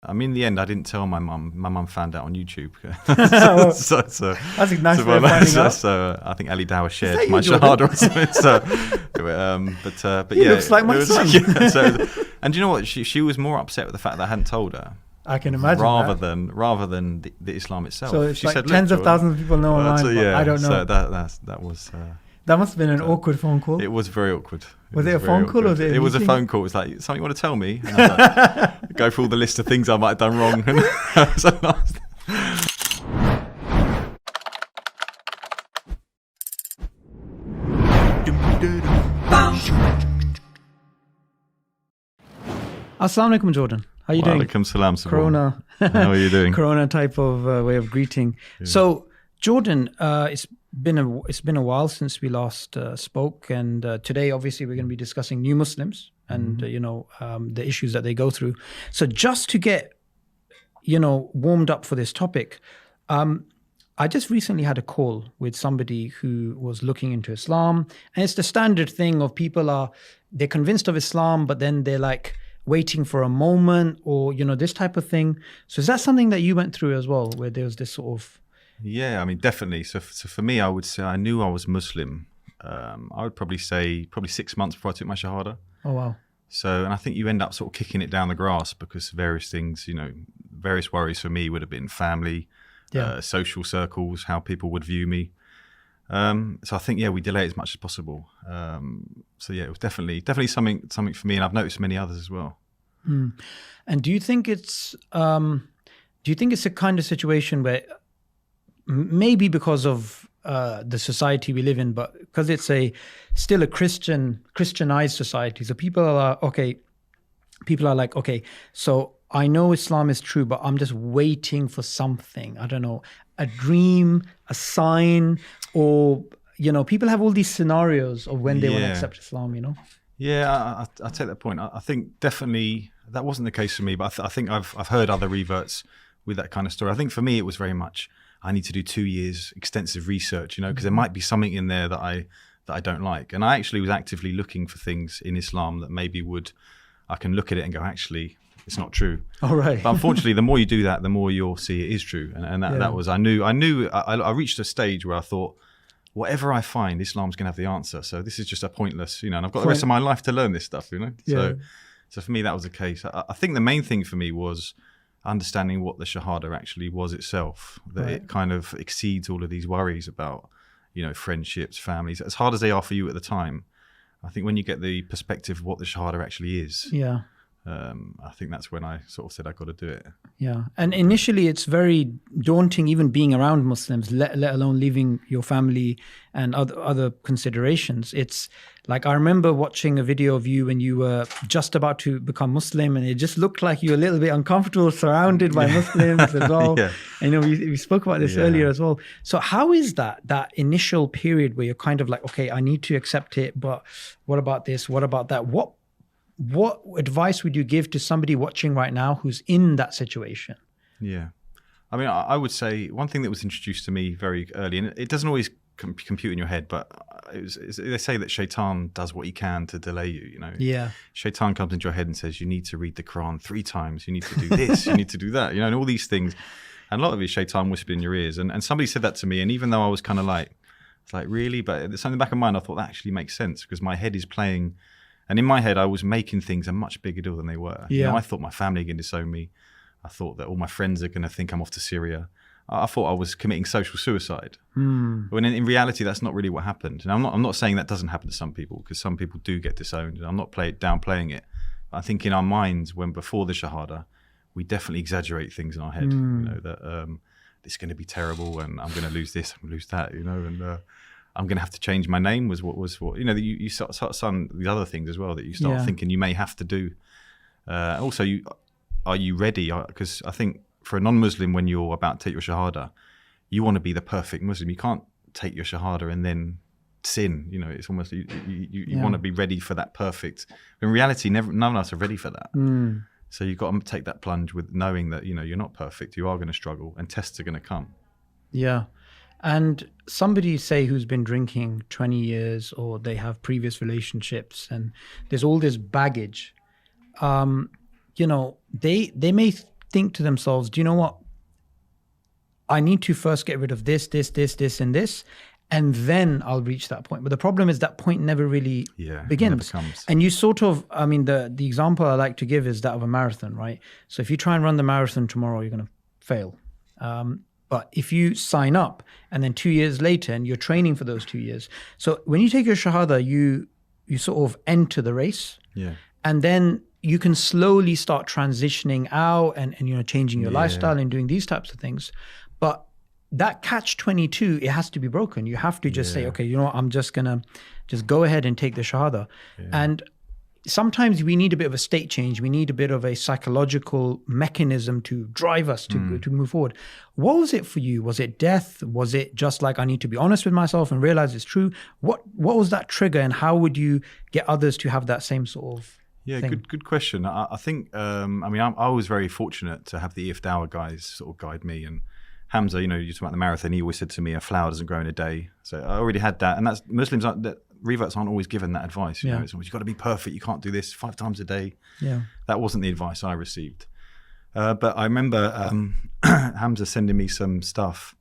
I mean, in the end, I didn't tell my mum. My mum found out on YouTube. so that's a nice way of finding out. So I think Ali Dawah shared my shahada or something. So, but he yeah, looks like my son. Yeah, and do you know what? She was more upset with the fact that I hadn't told her. I can imagine rather than the Islam itself. So it's she like said, tens of thousands of people know online, but I don't know. So that was. That must have been an awkward phone call. It was very awkward. Was it a phone call or was it a meeting? It was a phone call. It was like, something you want to tell me? And I was like, go through all the list of things I might have done wrong. Assalamu alaikum, Jordan. How are you doing? Alaikum salam, Sabor. Corona. How are you doing? Corona type of way of greeting. Yeah. So, Jordan, it's been a while since we last spoke, and today obviously we're going to be discussing new Muslims and the issues that they go through. So just to get warmed up for this topic, I just recently had a call with somebody who was looking into Islam, and it's the standard thing of they're convinced of Islam, but then they're like waiting for a moment or this type of thing. So is that something that you went through as well, where there was this sort of... Yeah, I mean, definitely. So for me, I would say I knew I was Muslim. I would probably say 6 months before I took my shahada. Oh, wow. So, and I think you end up sort of kicking it down the grass because various things, various worries for me would have been family, social circles, how people would view me. So I think, we delay it as much as possible. So yeah, it was definitely something for me, and I've noticed many others as well. Mm. And do you think it's a kind of situation where maybe because of the society we live in, but because it's still a Christianized society, so people are like, okay, so I know Islam is true, but I'm just waiting for something. I don't know, a dream, a sign, or people have all these scenarios of when they want to accept Islam. Yeah, I take that point. I think definitely that wasn't the case for me, but I think I've heard other reverts with that kind of story. I think for me it was very much, I need to do 2 years extensive research, because there might be something in there that I don't like. And I actually was actively looking for things in Islam that maybe I can look at it and go, actually, it's not true. All right. But unfortunately, the more you do that, the more you'll see it is true. And that was, I knew I reached a stage where I thought, whatever I find, Islam's going to have the answer. So this is just a pointless, and I've got the rest of my life to learn this stuff, Yeah. So for me, that was the case. I think the main thing for me was understanding what the shahada actually was itself, that it kind of exceeds all of these worries about, friendships, families, as hard as they are for you at the time. I think when you get the perspective of what the shahada actually is, I think that's when I sort of said I got to do it. Yeah, and initially it's very daunting even being around Muslims, let alone leaving your family and other considerations. It's like, I remember watching a video of you when you were just about to become Muslim, and it just looked like you were a little bit uncomfortable surrounded by Muslims as well. Yeah. And we spoke about this earlier as well. So how is that initial period where you're kind of like, okay, I need to accept it, but what about this? What about that? What advice would you give to somebody watching right now who's in that situation? Yeah. I mean, I would say one thing that was introduced to me very early, and it doesn't always compute in your head, but they say that shaitan does what he can to delay you, Yeah. Shaitan comes into your head and says, you need to read the Quran 3 times, you need to do this, you need to do that, and all these things. And a lot of it is shaitan whispered in your ears. And somebody said that to me, and even though I was kind of like, it's like, really? But in the back of my mind, I thought that actually makes sense, because my head is playing. And in my head, I was making things a much bigger deal than they were. Yeah. I thought my family are going to disown me. I thought that all my friends are going to think I'm off to Syria. I thought I was committing social suicide. When in reality, that's not really what happened. And I'm not saying that doesn't happen to some people, because some people do get disowned. And I'm not downplaying it. But I think in our minds, before the shahada, we definitely exaggerate things in our head. That it's going to be terrible, and I'm going to lose this, I'm going to lose that, and I'm going to have to change my name was what you start some these other things as well that you start thinking you may have to do. Also, are you ready? Because I think for a non-Muslim, when you're about to take your shahada, you want to be the perfect Muslim. You can't take your shahada and then sin. It's almost you want to be ready for that perfect. In reality, none of us are ready for that. So you've got to take that plunge with knowing that you're not perfect. You are going to struggle, and tests are going to come. Yeah. And somebody, say, who's been drinking 20 years, or they have previous relationships, and there's all this baggage, they may think to themselves, do you know what? I need to first get rid of this, and this, and then I'll reach that point. But the problem is that point never really begins. Never comes. And you sort of, I mean, the example I like to give is that of a marathon, right? So if you try and run the marathon tomorrow, you're going to fail. But if you sign up and then 2 years later and you're training for those 2 years. So when you take your Shahada, you sort of enter the race. Yeah. And then you can slowly start transitioning out and changing your lifestyle and doing these types of things. But that catch-22, it has to be broken. You have to just say, okay, you know what, I'm just going to just go ahead and take the Shahada. Yeah. And sometimes we need a bit of a state change. We need a bit of a psychological mechanism to drive us to move forward. What was it for you? Was it death? Was it just like, I need to be honest with myself and realize it's true? What was that trigger, and how would you get others to have that same sort of thing? Good question. I think, I was very fortunate to have the Ifdawa guys sort of guide me. And Hamza, you talk about the marathon, he always said to me, a flower doesn't grow in a day. So I already had that. And that's Muslims, reverts aren't always given that advice. You know, it's always, you've got to be perfect. You can't do this 5 times a day. Yeah. That wasn't the advice I received. But I remember Hamza sending me some stuff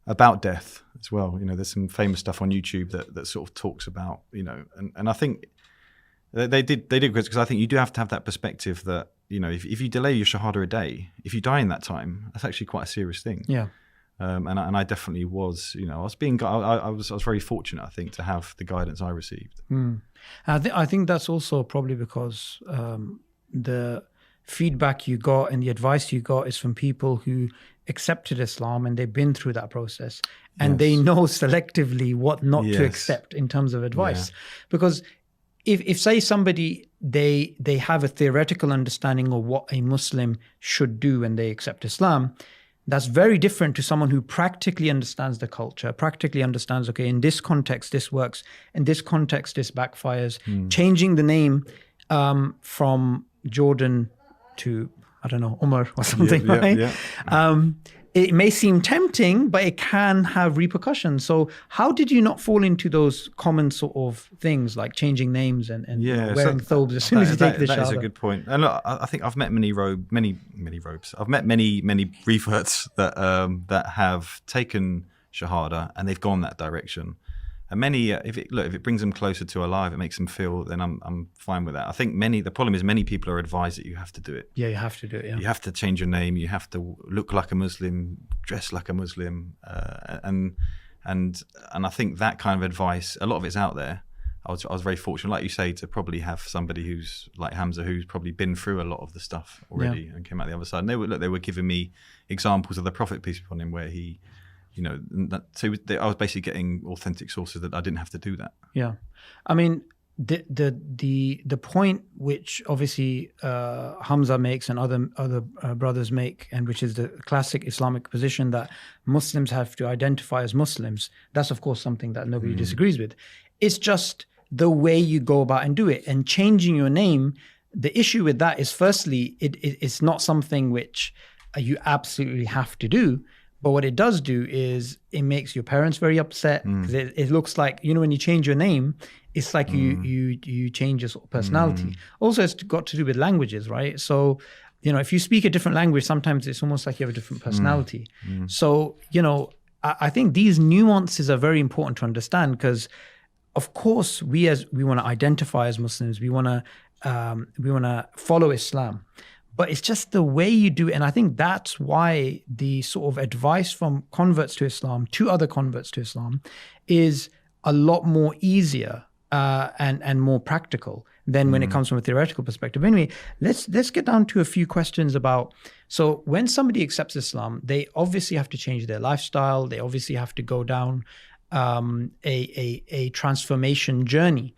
about death as well. There's some famous stuff on YouTube that sort of talks about, and I think they did because I think you do have to have that perspective that, if you delay your Shahada a day, if you die in that time, that's actually quite a serious thing. Yeah. And I definitely was, I was very fortunate, I think, to have the guidance I received. I think that's also probably because the feedback you got and the advice you got is from people who accepted Islam and they've been through that process, and they know selectively what not to accept in terms of advice. Because if say somebody, they have a theoretical understanding of what a Muslim should do when they accept Islam, that's very different to someone who practically understands the culture, practically understands, okay, in this context, this works. In this context, this backfires. Changing the name from Jordan to, I don't know, Umar or something, right? Yeah. It may seem tempting, but it can have repercussions. So how did you not fall into those common sort of things like changing names and wearing thobes as soon as you take the Shahada? That is a good point. And look, I think I've met many robes. I've met many reverts that have taken Shahada and they've gone that direction. And many, if it brings them closer to alive, it makes them feel, then I'm fine with that. I think the problem is many people are advised that you have to do it. Yeah, you have to do it, yeah. You have to change your name, you have to look like a Muslim, dress like a Muslim. And I think that kind of advice, a lot of it's out there. I was very fortunate, like you say, to probably have somebody who's like Hamza, who's probably been through a lot of the stuff already and came out the other side. And they were giving me examples of the Prophet, peace be upon him, where he, so I was basically getting authentic sources that I didn't have to do that. Yeah, I mean, the point which obviously Hamza makes and other brothers make, and which is the classic Islamic position that Muslims have to identify as Muslims. That's of course something that nobody disagrees with. It's just the way you go about and do it, and changing your name. The issue with that is, firstly, it's not something which you absolutely have to do. But what it does do is it makes your parents very upset. It looks like, when you change your name, it's like you change your sort of personality. Also, it's got to do with languages, right? So, if you speak a different language, sometimes it's almost like you have a different personality. So, I think these nuances are very important to understand, because, of course, we want to identify as Muslims. We want to follow Islam. But it's just the way you do it. And I think that's why the sort of advice from converts to Islam to other converts to Islam is a lot more easier and more practical than when it comes from a theoretical perspective. Anyway, let's get down to a few questions about, so when somebody accepts Islam, they obviously have to change their lifestyle. They obviously have to go down a transformation journey.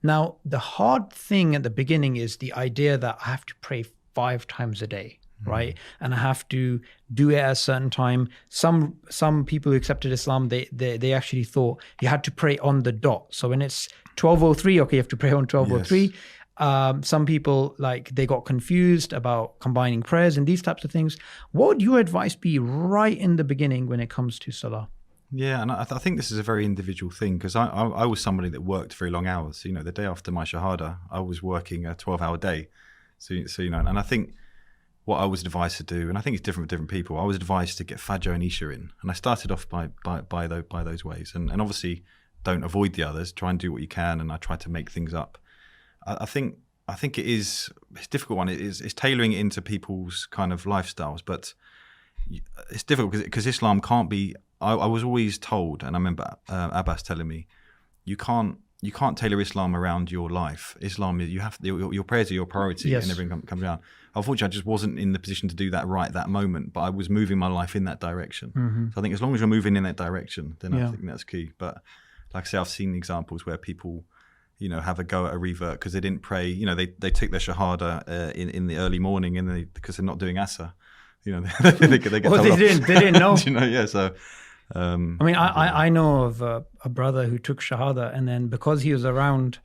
Now, the hard thing at the beginning is the idea that I have to pray 5 times a day, right? And I have to do it at a certain time. Some people who accepted Islam, they actually thought you had to pray on the dot. So when it's 12:03, okay, you have to pray on 12:03. Some people, they got confused about combining prayers and these types of things. What would your advice be right in the beginning when it comes to Salah? Yeah, and I think this is a very individual thing, because I was somebody that worked very long hours. The day after my Shahada, I was working a 12-hour day. So and I think what I was advised to do, and I think it's different for different people. I was advised to get Fajr and Isha in, and I started off by those ways, and obviously don't avoid the others. Try and do what you can, and I try to make things up. I think it's a difficult one. It's tailoring it into people's kind of lifestyles, but it's difficult because Islam can't be. I was always told, and I remember Abbas telling me, you can't tailor Islam around your life. Islam, you have your prayers are your priority, and everything comes around. Unfortunately, I just wasn't in the position to do that right that moment, but I was moving my life in that direction. So I think as long as you're moving in that direction, then I think that's key. But like I say, I've seen examples where people, have a go at a revert because they didn't pray. They take their shahada in the early morning, and because they're not doing Asr, they get told they didn't know. So. I mean, I know of a brother who took shahada, and then because he was around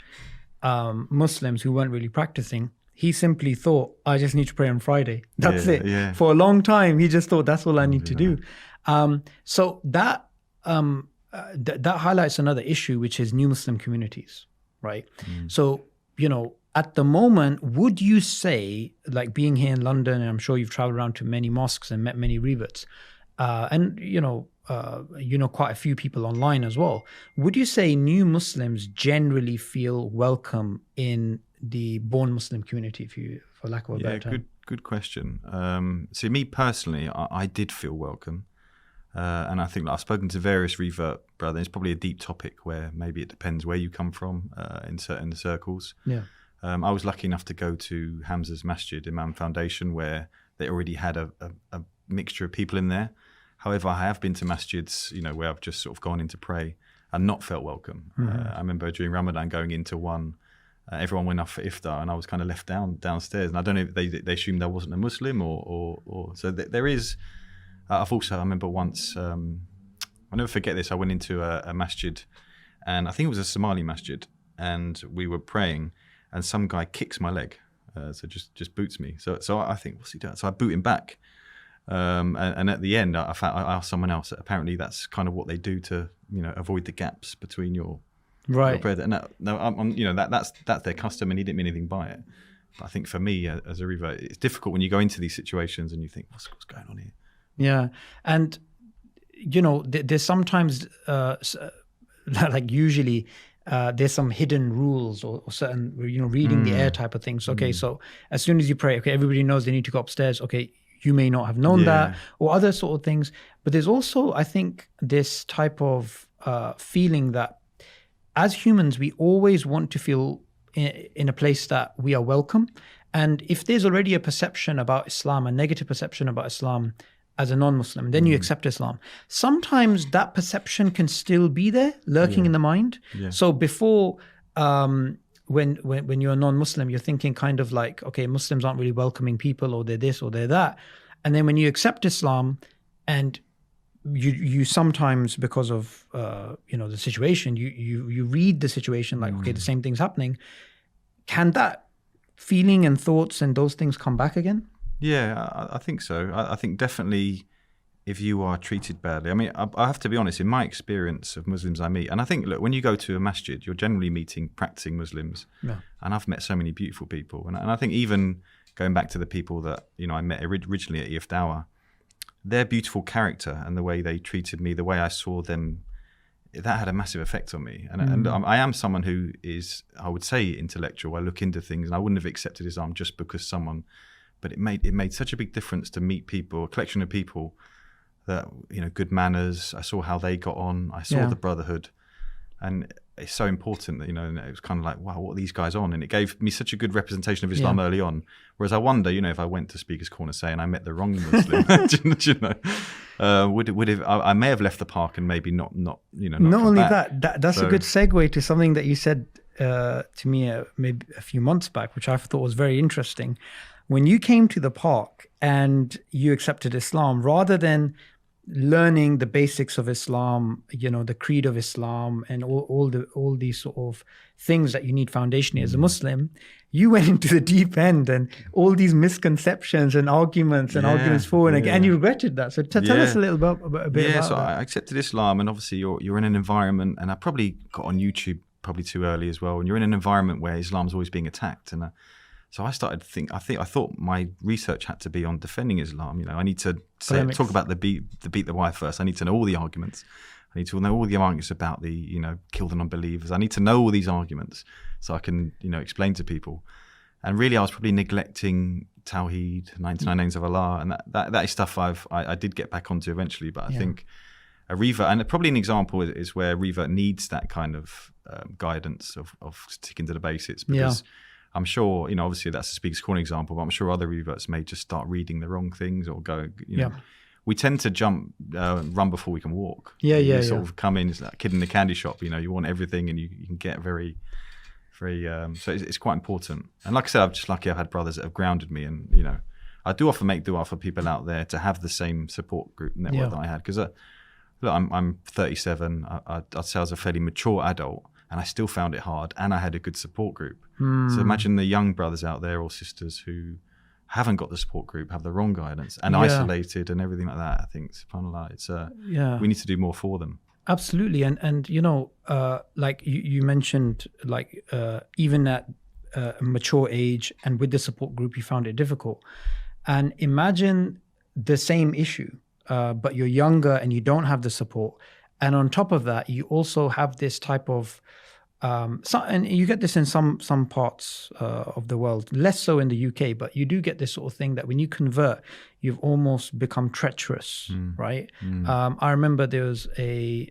Muslims who weren't really practicing, he simply thought, I just need to pray on Friday. That's it. Yeah. For a long time, he just thought that's all I need to do. So that highlights another issue, which is new Muslim communities, right? So, at the moment, would you say, like being here in London, and I'm sure you've traveled around to many mosques and met many reverts, and quite a few people online as well. Would you say new Muslims generally feel welcome in the born Muslim community, for lack of a better term? Good question. See, me personally, I did feel welcome, and I think I've spoken to various revert brothers. It's probably a deep topic where maybe it depends where you come from in certain circles. Yeah. I was lucky enough to go to Hamza's Masjid, Imam Foundation, where they already had a mixture of people in there. However, I have been to masjids, where I've just sort of gone in to pray and not felt welcome. I remember during Ramadan going into one, everyone went off for iftar, and I was kind of left downstairs. And I don't know if they assumed I wasn't a Muslim or so. There is. I remember once. I'll never forget this. I went into a masjid, and I think it was a Somali masjid, and we were praying, and some guy kicks my leg, so just boots me. So I think, what's he doing? So I boot him back. And at the end, I asked someone else. Apparently, that's kind of what they do to, avoid the gaps between your prayer. And that's their custom, and he didn't mean anything by it. But I think for me, as a revert, it's difficult when you go into these situations and you think, what's going on here? Yeah, and there's sometimes like usually. There's some hidden rules or certain, reading the air type of things. Okay, so as soon as you pray, okay, everybody knows they need to go upstairs. Okay, you may not have known that, or other sort of things. But there's also, I think, this type of feeling that as humans, we always want to feel in a place that we are welcome. And if there's already a perception about Islam, a negative perception about Islam as a non-Muslim, then you accept Islam. Sometimes that perception can still be there, lurking in the mind. Yeah. So before, when you're a non-Muslim, you're thinking kind of like, okay, Muslims aren't really welcoming people, or they're this or they're that. And then when you accept Islam, and you sometimes, because of the situation, you read the situation like, okay, the same thing's happening. Can that feeling and thoughts and those things come back again? Yeah, I think so. I think definitely if you are treated badly. I mean, I have to be honest, in my experience of Muslims I meet, and I think, look, when you go to a masjid, you're generally meeting practicing Muslims. Yeah. And I've met so many beautiful people. And I think even going back to the people that, I met originally at EF Dawah, their beautiful character and the way they treated me, the way I saw them, that had a massive effect on me. And I am someone who is, I would say, intellectual. I look into things, and I wouldn't have accepted Islam just because someone... But it made such a big difference to meet people, a collection of people that, good manners. I saw how they got on. I saw the brotherhood. And it's so important that, and it was kind of like, wow, what are these guys on? And it gave me such a good representation of Islam early on. Whereas I wonder, if I went to Speaker's Corner, say, and I met the wrong Muslim, I may have left the park and maybe not only that's a good segue to something that you said to me maybe a few months back, which I thought was very interesting. When you came to the park and you accepted Islam, rather than learning the basics of Islam, the creed of Islam, and all these sort of things that you need foundationally as a Muslim, you went into the deep end and all these misconceptions and arguments for and again, and you regretted that. So tell us a little bit about that. So I accepted Islam, and obviously you're in an environment, and I probably got on YouTube probably too early as well, and you're in an environment where Islam's always being attacked, and So I started to think. I thought my research had to be on defending Islam. I need to talk about the beat the wife first. I need to know all the arguments. I need to know all the arguments about the kill the non-believers. I need to know all these arguments so I can explain to people. And really, I was probably neglecting Tawheed, 99 names of Allah, and that is stuff I did get back onto eventually. But I think a revert, and probably an example is where revert needs that kind of guidance of sticking to the basics, because I'm sure, obviously that's the Speaker's Corner example, but I'm sure other reverts may just start reading the wrong things or go, we tend to run before we can walk. Sort of come in, it's like a kid in the candy shop, you want everything, and you can get very, very, so it's quite important. And like I said, I'm just lucky I've had brothers that have grounded me, and, I do often make dua for people out there to have the same support group network that I had, because look, I'm 37, I'd say I was a fairly mature adult, and I still found it hard, and I had a good support group. So imagine the young brothers out there or sisters who haven't got the support group, have the wrong guidance, and isolated and everything like that. I think, subhanAllah, it's we need to do more for them. Absolutely. And like you mentioned, like even at a mature age and with the support group, you found it difficult. And imagine the same issue, but you're younger and you don't have the support. And on top of that, you also have this type of, and you get this in some parts of the world, less so in the UK, but you do get this sort of thing that when you convert, you've almost become treacherous, right? I remember there was a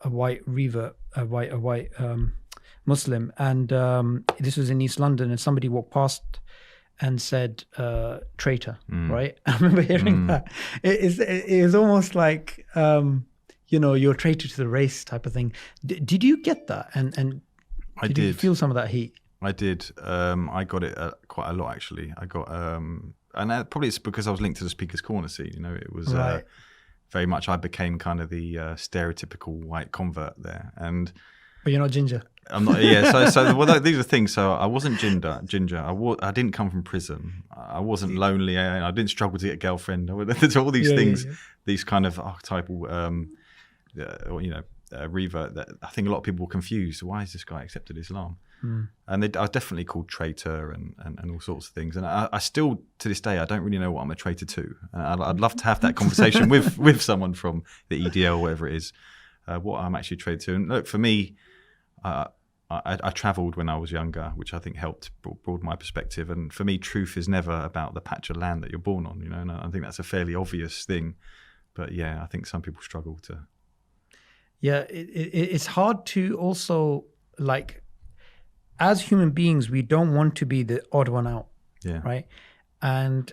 white revert, a white Muslim, and this was in East London, and somebody walked past and said traitor, right? I remember hearing that. It is almost like you're a traitor to the race type of thing. Did you get that? And did you feel some of that heat? I did. I got it quite a lot, actually. I got, and probably it's because I was linked to the Speaker's Corner scene. It was very much, I became kind of the stereotypical white convert there. But you're not ginger. I'm not. Yeah. So well, these are things. So I wasn't ginger. I didn't come from prison. I wasn't lonely. I didn't struggle to get a girlfriend. There's all these things. These kind of archetypal, revert that I think a lot of people were confused. Why is this guy accepted Islam? And I was definitely called traitor and all sorts of things. And I still, to this day, I don't really know what I'm a traitor to. And I'd love to have that conversation with someone from the EDL or whatever it is, what I'm actually a traitor to. And look, for me, I travelled when I was younger, which I think helped broaden my perspective. And for me, truth is never about the patch of land that you're born on, and I think that's a fairly obvious thing. But yeah, I think some people struggle to. Yeah, it's hard to also, like, as human beings, we don't want to be the odd one out, right? And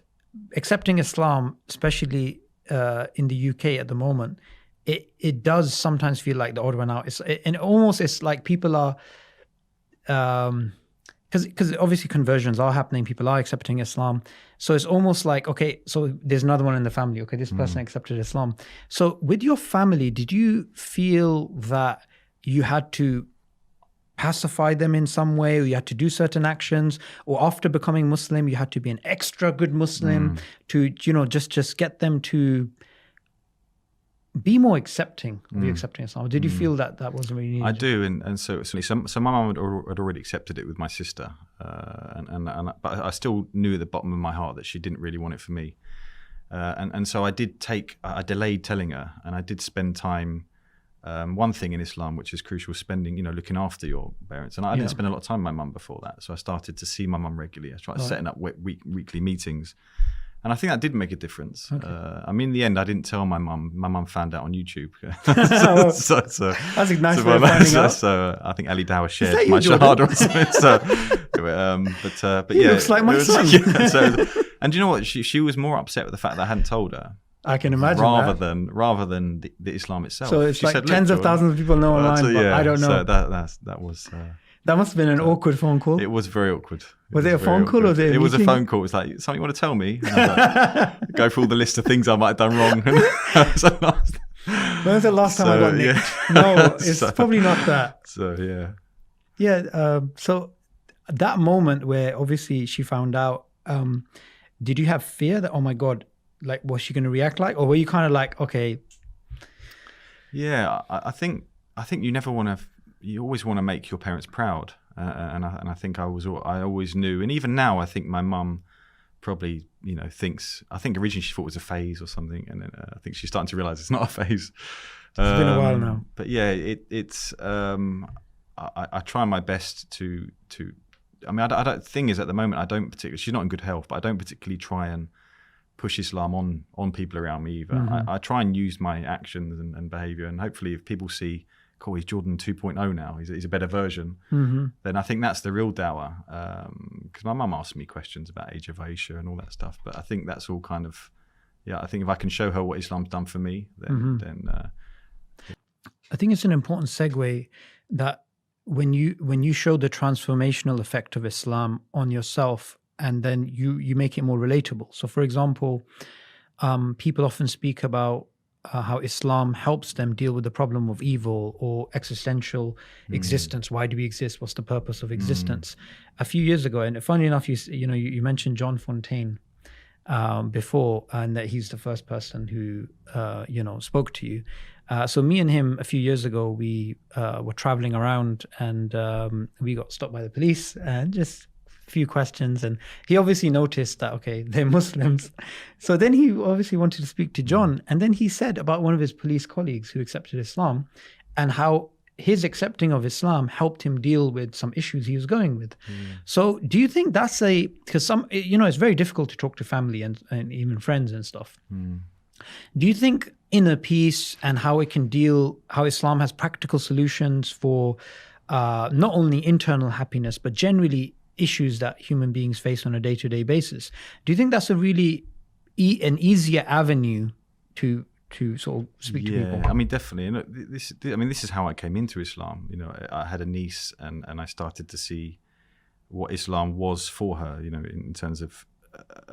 accepting Islam, especially in the UK at the moment, it does sometimes feel like the odd one out. It's like people are, because obviously conversions are happening, people are accepting Islam. So it's almost like, okay, so there's another one in the family. Okay, this person accepted Islam. So with your family, did you feel that you had to pacify them in some way, or you had to do certain actions, or after becoming Muslim, you had to be an extra good Muslim to, just get them to be more accepting of you accepting Islam? Did you feel that wasn't really needed? I do, and so my mum had already accepted it with my sister, but I still knew at the bottom of my heart that she didn't really want it for me, and so I delayed telling her, and I did spend time. One thing in Islam which is crucial, spending, looking after your parents, and I didn't spend a lot of time with my mum before that, so I started to see my mum regularly. I started setting up weekly meetings. And I think that did make a difference. Okay. In the end, I didn't tell my mum. My mum found out on YouTube. so that's a nice way of finding out. So I think Ali Dower shared my shahada or something. But he looks like my son. And do you know what? She was more upset with the fact that I hadn't told her. I can imagine rather than the Islam itself. So it's like tens of thousands of people know online, but I don't know. So that was. That must have been an awkward phone call. It was very awkward. Was it a phone call or was it a meeting? It was a phone call. It was like, something you want to tell me? And I was like, go through all the list of things I might have done wrong. When was the last time I got nicked? No, it's probably not that. So, yeah. Yeah, so that moment where obviously she found out, did you have fear that, oh my God, like, was she going to react like? Or were you kind of like, okay. Yeah, I think you never want to... You always want to make your parents proud. and I think I always knew. And even now, I think my mum probably, thinks. I think originally she thought it was a phase or something, and then I think she's starting to realise it's not a phase. It's been a while now. But yeah, it's. I try my best to. I mean, I don't. Thing is, at the moment, I don't particularly. She's not in good health, but I don't particularly try and push Islam on people around me either. Mm-hmm. I try and use my actions and behaviour, and hopefully, if people see, cool, he's Jordan 2.0 now. He's a better version. Mm-hmm. Then I think that's the real dawah. Because my mum asked me questions about age of Aisha and all that stuff, but I think that's all kind of. Yeah, I think if I can show her what Islam's done for me, then. I think it's an important segue that when you show the transformational effect of Islam on yourself, and then you make it more relatable. So, for example, people often speak about how Islam helps them deal with the problem of evil or existential existence. Why do we exist? What's the purpose of existence? A few years ago, and funny enough, you mentioned John Fontaine before, and that he's the first person who spoke to you. So me and him a few years ago, we were traveling around, and we got stopped by the police and just a few questions. And he obviously noticed that, okay, they're Muslims. So then he obviously wanted to speak to John. And then he said about one of his police colleagues who accepted Islam and how his accepting of Islam helped him deal with some issues he was going with. So do you think that's because it's very difficult to talk to family and even friends and stuff. Do you think inner peace and how Islam has practical solutions for not only internal happiness, but generally issues that human beings face on a day-to-day basis? Do you think that's a really an easier avenue to sort of speak to people? I mean, definitely. This is how I came into Islam. I had a niece, and I started to see what Islam was for her. In terms of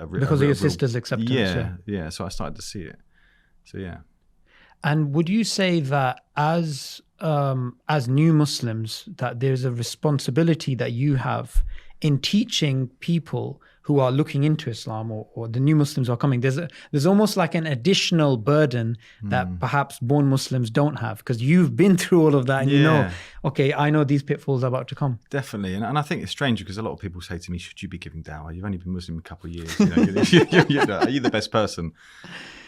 because of your sister's acceptance. Yeah. So I started to see it. So yeah. And would you say that as new Muslims, that there's a responsibility that you have in teaching people who are looking into Islam or the new Muslims who are coming? There's almost like an additional burden that perhaps born Muslims don't have, because you've been through all of that and okay, I know these pitfalls are about to come. Definitely. And I think it's strange because a lot of people say to me, should you be giving dawah? You've only been Muslim a couple of years. Are you the best person?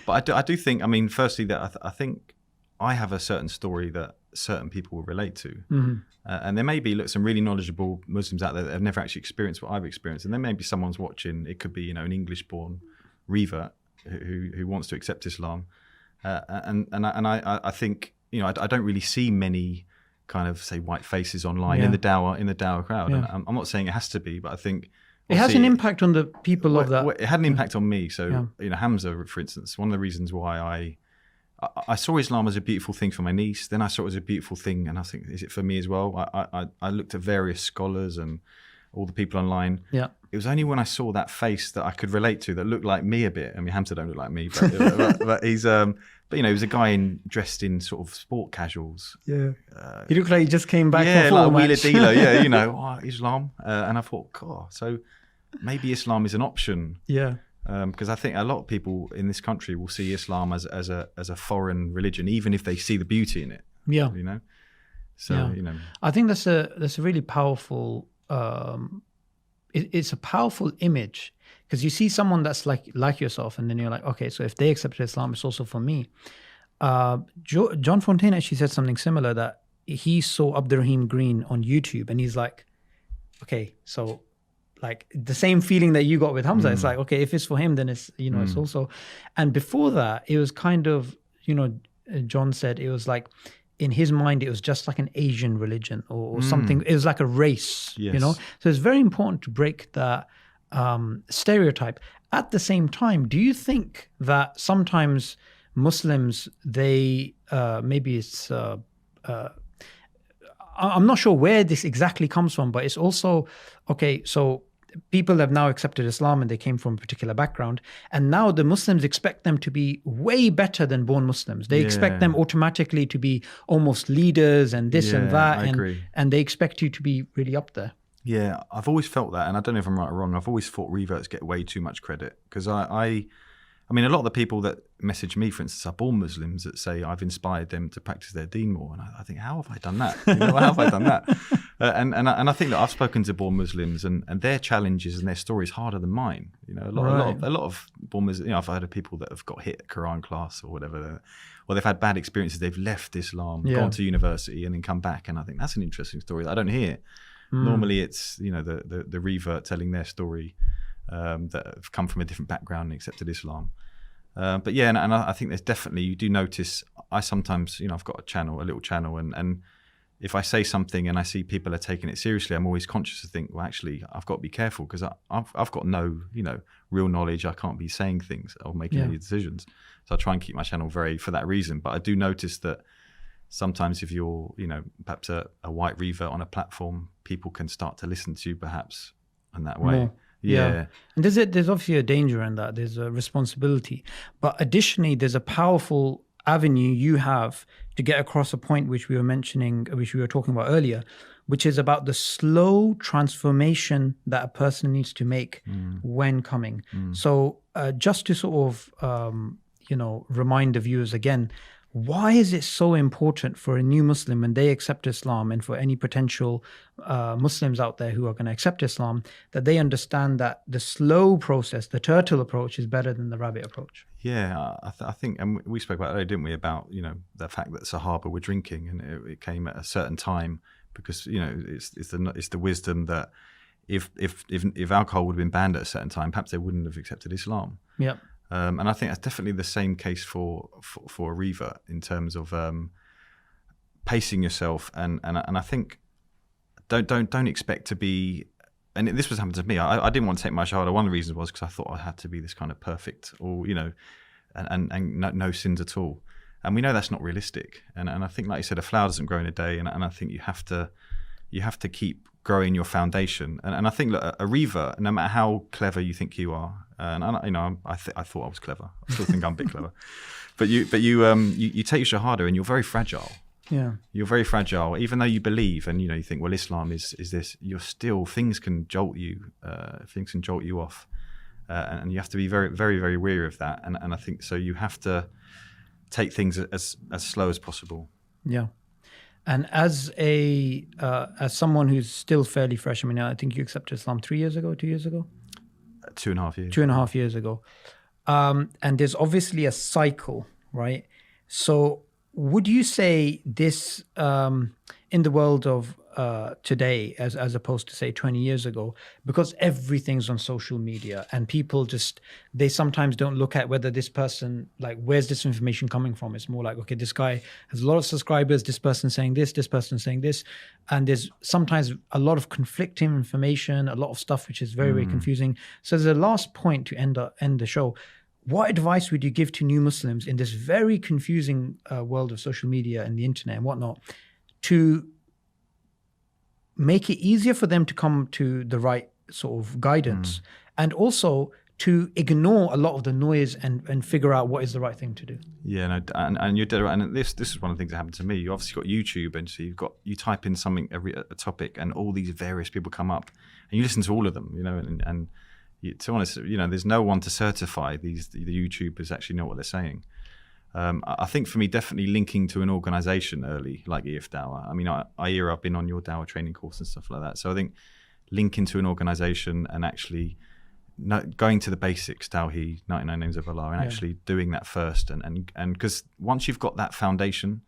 But I do think, firstly, that I think I have a certain story that certain people will relate to. And there may be some really knowledgeable Muslims out there that have never actually experienced what I've experienced. And there may be someone's watching, it could be, an English-born revert who wants to accept Islam. And I think, I don't really see many kind of, say, white faces online in the dawah crowd. And I'm not saying it has to be, but I think it has an impact on the people of that. It had an impact on me. So, Hamza, for instance, one of the reasons why I saw Islam as a beautiful thing for my niece. Then I saw it as a beautiful thing, and I think, is it for me as well? I looked at various scholars and all the people online. Yeah. It was only when I saw that face that I could relate to, that looked like me a bit. I mean, Hamza don't look like me, but he's he was a guy dressed in sort of sport casuals. Yeah. He looked like he just came back from like a wheeler dealer. Yeah, Islam, and I thought, God, so maybe Islam is an option. Yeah. Because I think a lot of people in this country will see Islam as a foreign religion, even if they see the beauty in it. Yeah. So I think that's a really powerful. It's a powerful image, because you see someone that's like yourself, and then you're like, okay, so if they accepted Islam, it's also for me. John Fontaine actually said something similar, that he saw Abdurrahim Green on YouTube, and he's like, okay, so. Like the same feeling that you got with Hamza. It's like, okay, if it's for him, then it's, it's also. And before that, it was kind of, John said it was like, in his mind, it was just like an Asian religion or something. It was like a race, So it's very important to break that stereotype. At the same time, do you think that sometimes Muslims, they, maybe it's, I'm not sure where this exactly comes from, but it's also, okay, so people have now accepted Islam and they came from a particular background, and now the Muslims expect them to be way better than born Muslims. They expect them automatically to be almost leaders and this and that, and they expect you to be really up there. Yeah, I've always felt that, and I don't know if I'm right or wrong. I've always thought reverts get way too much credit, because I mean, a lot of the people that message me, for instance, are born Muslims that say I've inspired them to practice their deen more. And I think, how have I done that? How have I done that? And I think that I've spoken to born Muslims, and their challenges and their stories harder than mine. You know, a lot of born Muslims. You know, I've heard of people that have got hit at Quran class or whatever, or they've had bad experiences. They've left Islam, gone to university, and then come back. And I think that's an interesting story that I don't hear. Normally, it's the revert telling their story that have come from a different background and accepted Islam. But yeah, and I think there's definitely, you do notice. I sometimes, I've got a little channel, and if I say something and I see people are taking it seriously, I'm always conscious to think, well, actually, I've got to be careful because I've got no, real knowledge. I can't be saying things or making any decisions. So I try and keep my channel for that reason. But I do notice that sometimes if you're, perhaps a white revert on a platform, people can start to listen to you perhaps in that way. Yeah. And there's obviously a danger in that. There's a responsibility. But additionally, there's a powerful avenue you have to get across a point which we were talking about earlier, which is about the slow transformation that a person needs to make when coming. So just to sort of, remind the viewers again, why is it so important for a new Muslim when they accept Islam, and for any potential Muslims out there who are going to accept Islam, that they understand that the slow process, the turtle approach, is better than the rabbit approach? Yeah, I think, and we spoke about it earlier, didn't we, about the fact that Sahaba were drinking, and it came at a certain time because it's the wisdom that if alcohol would have been banned at a certain time, perhaps they wouldn't have accepted Islam. Yeah. And I think that's definitely the same case for a revert in terms of pacing yourself, and I think don't expect to be. And this was happening to me. I didn't want to take my shahada. One of the reasons was because I thought I had to be this kind of perfect, or and no sins at all. And we know that's not realistic. And I think, like you said, a flower doesn't grow in a day. And I think you have to keep growing your foundation. And I think a revert, no matter how clever you think you are, and I thought I was clever. I still think I'm a bit clever. But you take your shahada and you're very fragile. Yeah, you're very fragile. Even though you believe, and you think, well, Islam is this. You're still, things can jolt you. Things can jolt you off, and you have to be very, very, very wary of that. And I think so. You have to take things as slow as possible. Yeah. And as someone who's still fairly fresh, I think you accepted Islam 3 years ago, 2 years ago? 2.5 years. 2.5 years ago. And there's obviously a cycle, right? So would you say this, in the world of today, as opposed to, say, 20 years ago, because everything's on social media and people they sometimes don't look at whether this person, like, where's this information coming from? It's more like, okay, this guy has a lot of subscribers, this person's saying this person's saying this. And there's sometimes a lot of conflicting information, a lot of stuff which is very, very confusing. So as a last point to end the show, what advice would you give to new Muslims in this very confusing world of social media and the internet and whatnot, to make it easier for them to come to the right sort of guidance, and also to ignore a lot of the noise and figure out what is the right thing to do? Yeah, no, and you're dead right. And this is one of the things that happened to me. You obviously got YouTube, and so you type in something, a topic, and all these various people come up, and you listen to all of them, and to be honest, there's no one to certify the YouTubers actually know what they're saying. I think for me, definitely linking to an organisation early, like EF Dawah. I've been on your Dawah training course and stuff like that. So I think linking to an organisation and actually going to the basics, Tawheed, 99 names of Allah, and actually doing that first. And because once you've got that foundation,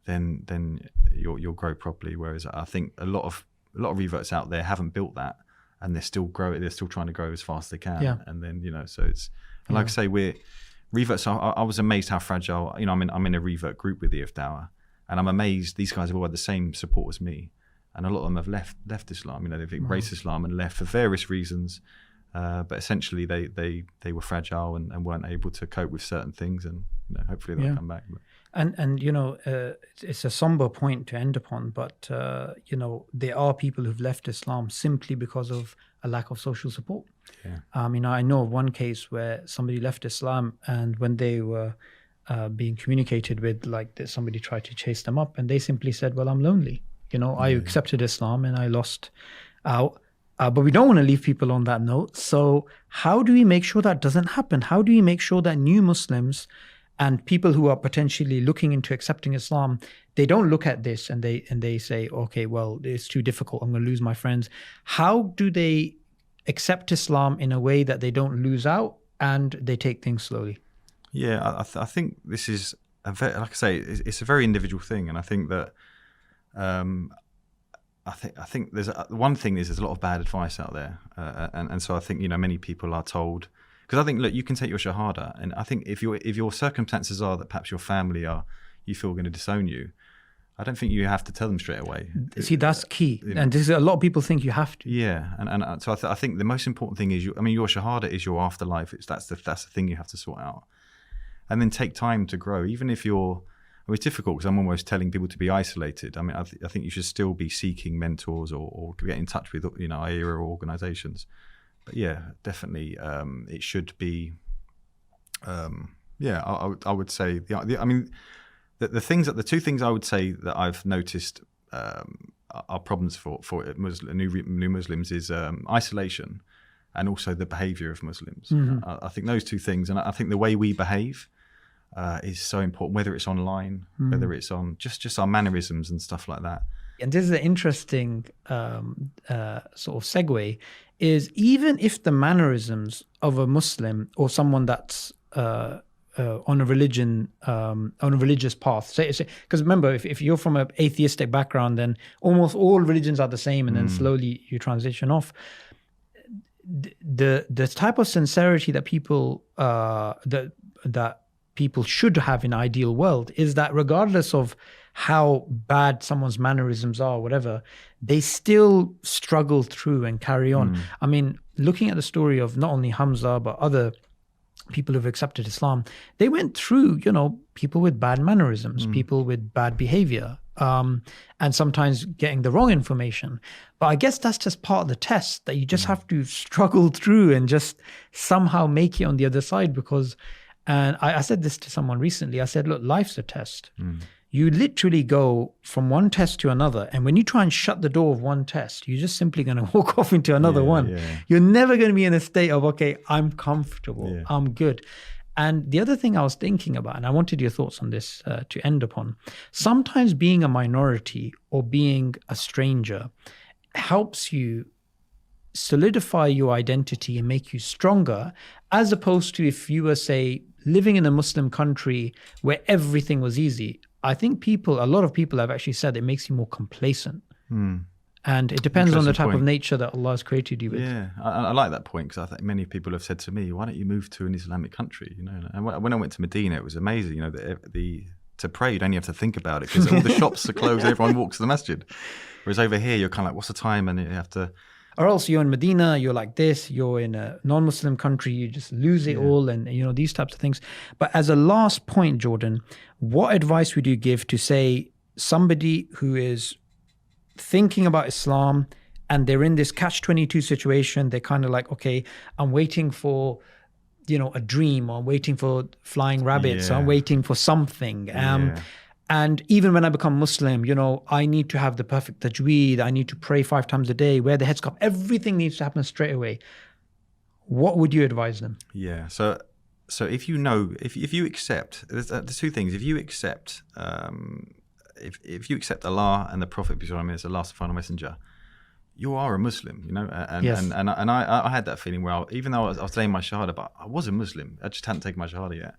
then you'll grow properly. Whereas I think a lot of reverts out there haven't built that, and they're still growing. They're still trying to grow as fast as they can. Yeah. And then so it's like I say, reverts. I was amazed how fragile. I'm in a revert group with EF Dawah, and I'm amazed these guys have all had the same support as me, and a lot of them have left Islam. They've embraced Islam and left for various reasons, but essentially they were fragile and weren't able to cope with certain things, and hopefully they'll come back. And it's a somber point to end upon, but there are people who've left Islam simply because of a lack of social support. Yeah. I know of one case where somebody left Islam, and when they were being communicated with, somebody tried to chase them up, and they simply said, well, I'm lonely. I accepted Islam and I lost out. But we don't want to leave people on that note. So how do we make sure that doesn't happen? How do we make sure that new Muslims And people who are potentially looking into accepting Islam, they don't look at this and they say, okay, well, it's too difficult, I'm going to lose my friends. How do they accept Islam in a way that they don't lose out and they take things slowly? Yeah, I think this is like I say, it's a very individual thing, and I think that I think there's one thing is there's a lot of bad advice out there, and so I think many people are told, because I think, look, you can take your shahada, and I think if your circumstances are that perhaps your family you feel going to disown you, I don't think you have to tell them straight away. See, that's key, and this is, a lot of people think you have to. Yeah, and so I think the most important thing is your shahada is your afterlife. That's the thing you have to sort out, and then take time to grow. Even if it's difficult, because I'm almost telling people to be isolated. I mean, I think you should still be seeking mentors or get in touch with IRA or organisations. But yeah, definitely, it should be. I would say the two things I would say that I've noticed are problems for new Muslims is isolation, and also the behaviour of Muslims. Mm-hmm. I think those two things, and I think the way we behave is so important, whether it's online, whether it's on just our mannerisms and stuff like that. And this is an interesting sort of segue, is even if the mannerisms of a Muslim or someone that's on a religious path, because remember, if you're from an atheistic background, then almost all religions are the same, and then slowly you transition off. The type of sincerity that people that people should have in an ideal world is that regardless of how bad someone's mannerisms are or whatever, they still struggle through and carry on. I mean, looking at the story of not only Hamza but other people who've accepted Islam, they went through, people with bad mannerisms, people with bad behavior, and sometimes getting the wrong information. But I guess that's just part of the test, that you just have to struggle through and just somehow make it on the other side. And I said this to someone recently. I said, look, life's a test. You literally go from one test to another. And when you try and shut the door of one test, you're just simply going to walk off into another one. Yeah. You're never going to be in a state of, okay, I'm comfortable, I'm good. And the other thing I was thinking about, and I wanted your thoughts on this to end upon, sometimes being a minority or being a stranger helps you solidify your identity and make you stronger, as opposed to if you were, say, living in a Muslim country where everything was easy. I think a lot of people have actually said it makes you more complacent. And it depends on the type of nature that Allah has created you with. Yeah, I like that point, because I think many people have said to me, why don't you move to an Islamic country? And when I went to Medina, it was amazing. To pray, you don't even have to think about it, because all the shops are closed, everyone walks to the masjid. Whereas over here, you're kind of like, what's the time? And you have to... Or else you're in Medina, you're like this, you're in a non-Muslim country, you just lose it all, and these types of things. But as a last point, Jordan, what advice would you give to, say, somebody who is thinking about Islam and they're in this catch-22 situation? They're kind of like, okay, I'm waiting for, a dream, or I'm waiting for flying rabbits, or I'm waiting for something. And even when I become Muslim, I need to have the perfect tajweed. I need to pray 5 times a day, wear the headscarf. Everything needs to happen straight away. What would you advise them? Yeah. So if you accept, there's two things. If you accept, if you accept Allah and the Prophet as the last and final messenger, you are a Muslim, And I had that feeling where even though I was delaying my shahada, but I was a Muslim. I just hadn't taken my shahada yet.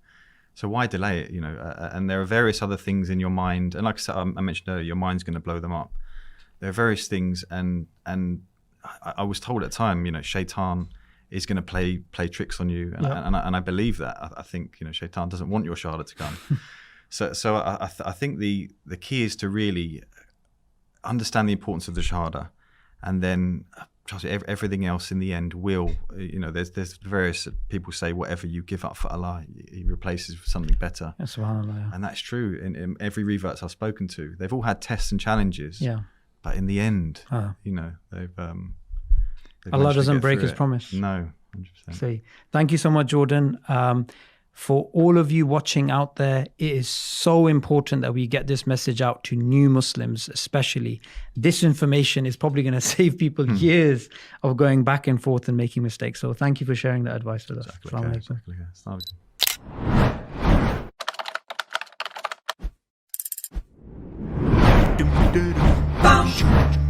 So why delay it, And there are various other things in your mind. And like I said, I mentioned earlier, your mind's going to blow them up. There are various things. And I was told at the time, shaitan is going to play tricks on you. And I believe that. I think, shaitan doesn't want your shahada to come. So I think the key is to really understand the importance of the shahada. And then trust me, everything else in the end will, there's various people say whatever you give up for Allah, He replaces with something better. SubhanAllah. And that's true. In every revert I've spoken to, they've all had tests and challenges. Yeah. But in the end, they've Allah doesn't break His promise. No, 100%. See, thank you so much, Jordan. For all of you watching out there, it is so important that we get this message out to new Muslims, especially. This information is probably going to save people years of going back and forth and making mistakes. So thank you for sharing that advice with us. Exactly. Bam.